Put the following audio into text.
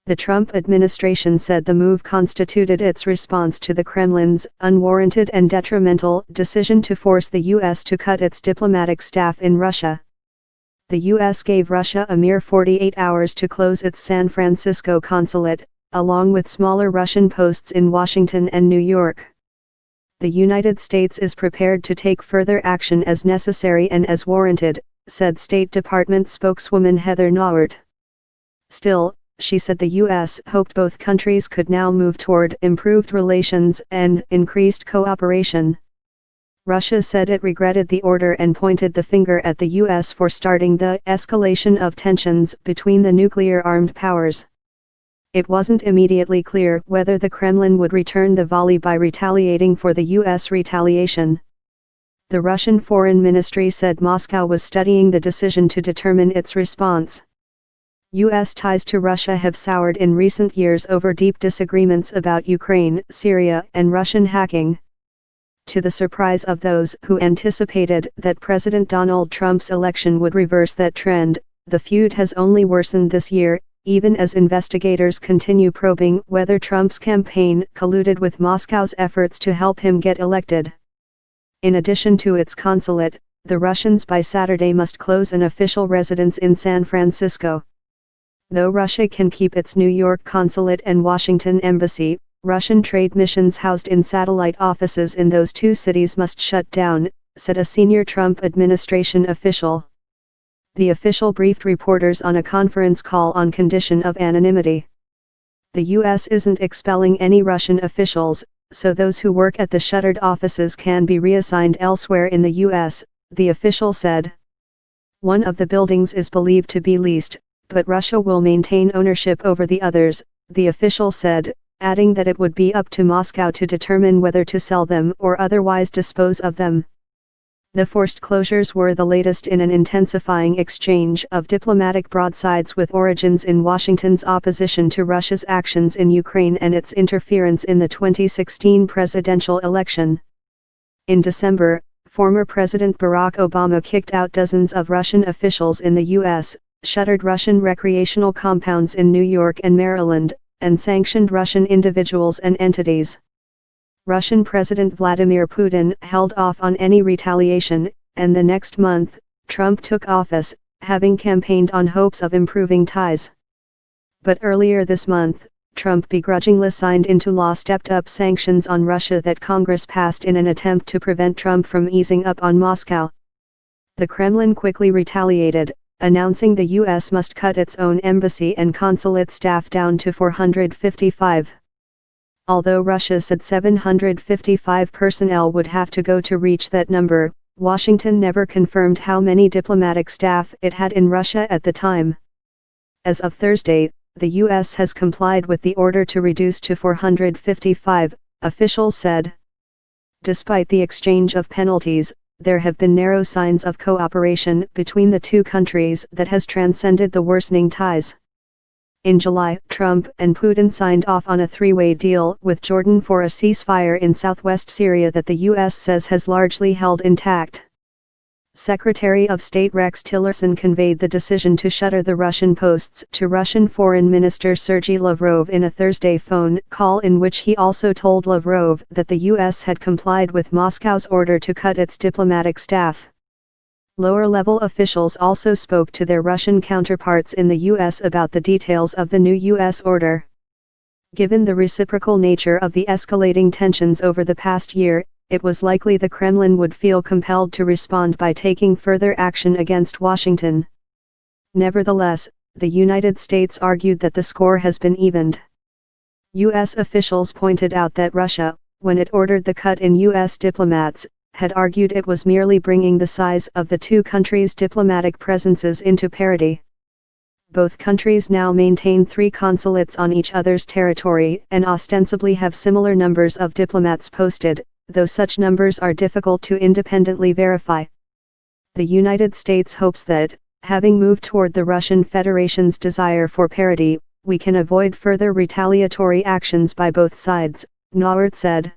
The Trump administration said the move constituted its response to the Kremlin's unwarranted and detrimental decision to force the U.S. to cut its diplomatic staff in Russia. The U.S. gave Russia a mere 48 hours to close its San Francisco consulate, along with smaller Russian posts in Washington and New York. The United States is prepared to take further action as necessary and as warranted, said State Department spokeswoman Heather Nauert. Still, she said the U.S. hoped both countries could now move toward improved relations and increased cooperation. Russia said it regretted the order and pointed the finger at the U.S. for starting the escalation of tensions between the nuclear-armed powers. It wasn't immediately clear whether the Kremlin would return the volley by retaliating for the U.S. retaliation. The Russian Foreign Ministry said Moscow was studying the decision to determine its response. U.S. ties to Russia have soured in recent years over deep disagreements about Ukraine, Syria, and Russian hacking. To the surprise of those who anticipated that President Donald Trump's election would reverse that trend, the feud has only worsened this year, even as investigators continue probing whether Trump's campaign colluded with Moscow's efforts to help him get elected. In addition to its consulate, the Russians by Saturday must close an official residence in San Francisco. Though Russia can keep its New York consulate and Washington embassy, Russian trade missions housed in satellite offices in those two cities must shut down, said a senior Trump administration official. The official briefed reporters on a conference call on condition of anonymity. The U.S. isn't expelling any Russian officials, so those who work at the shuttered offices can be reassigned elsewhere in the U.S., the official said. One of the buildings is believed to be leased, but Russia will maintain ownership over the others, the official said, adding that it would be up to Moscow to determine whether to sell them or otherwise dispose of them. The forced closures were the latest in an intensifying exchange of diplomatic broadsides with origins in Washington's opposition to Russia's actions in Ukraine and its interference in the 2016 presidential election. In December, former President Barack Obama kicked out dozens of Russian officials in the U.S., shuttered Russian recreational compounds in New York and Maryland, and sanctioned Russian individuals and entities. Russian President Vladimir Putin held off on any retaliation, and the next month, Trump took office, having campaigned on hopes of improving ties. But earlier this month, Trump begrudgingly signed into law stepped-up sanctions on Russia that Congress passed in an attempt to prevent Trump from easing up on Moscow. The Kremlin quickly retaliated, announcing the U.S. must cut its own embassy and consulate staff down to 455. Although Russia said 755 personnel would have to go to reach that number, Washington never confirmed how many diplomatic staff it had in Russia at the time. As of Thursday, the U.S. has complied with the order to reduce to 455, officials said. Despite the exchange of penalties, there have been narrow signs of cooperation between the two countries that has transcended the worsening ties. In July, Trump and Putin signed off on a three-way deal with Jordan for a ceasefire in southwest Syria that the U.S. says has largely held intact. Secretary of State Rex Tillerson conveyed the decision to shutter the Russian posts to Russian Foreign Minister Sergei Lavrov in a Thursday phone call in which he also told Lavrov that the U.S. had complied with Moscow's order to cut its diplomatic staff. Lower-level officials also spoke to their Russian counterparts in the U.S. about the details of the new U.S. order. Given the reciprocal nature of the escalating tensions over the past year, it was likely the Kremlin would feel compelled to respond by taking further action against Washington. Nevertheless, the United States argued that the score has been evened. U.S. officials pointed out that Russia, when it ordered the cut in U.S. diplomats, had argued it was merely bringing the size of the two countries' diplomatic presences into parity. Both countries now maintain 3 consulates on each other's territory and ostensibly have similar numbers of diplomats posted, though such numbers are difficult to independently verify. The United States hopes that, having moved toward the Russian Federation's desire for parity, we can avoid further retaliatory actions by both sides, Nauert said.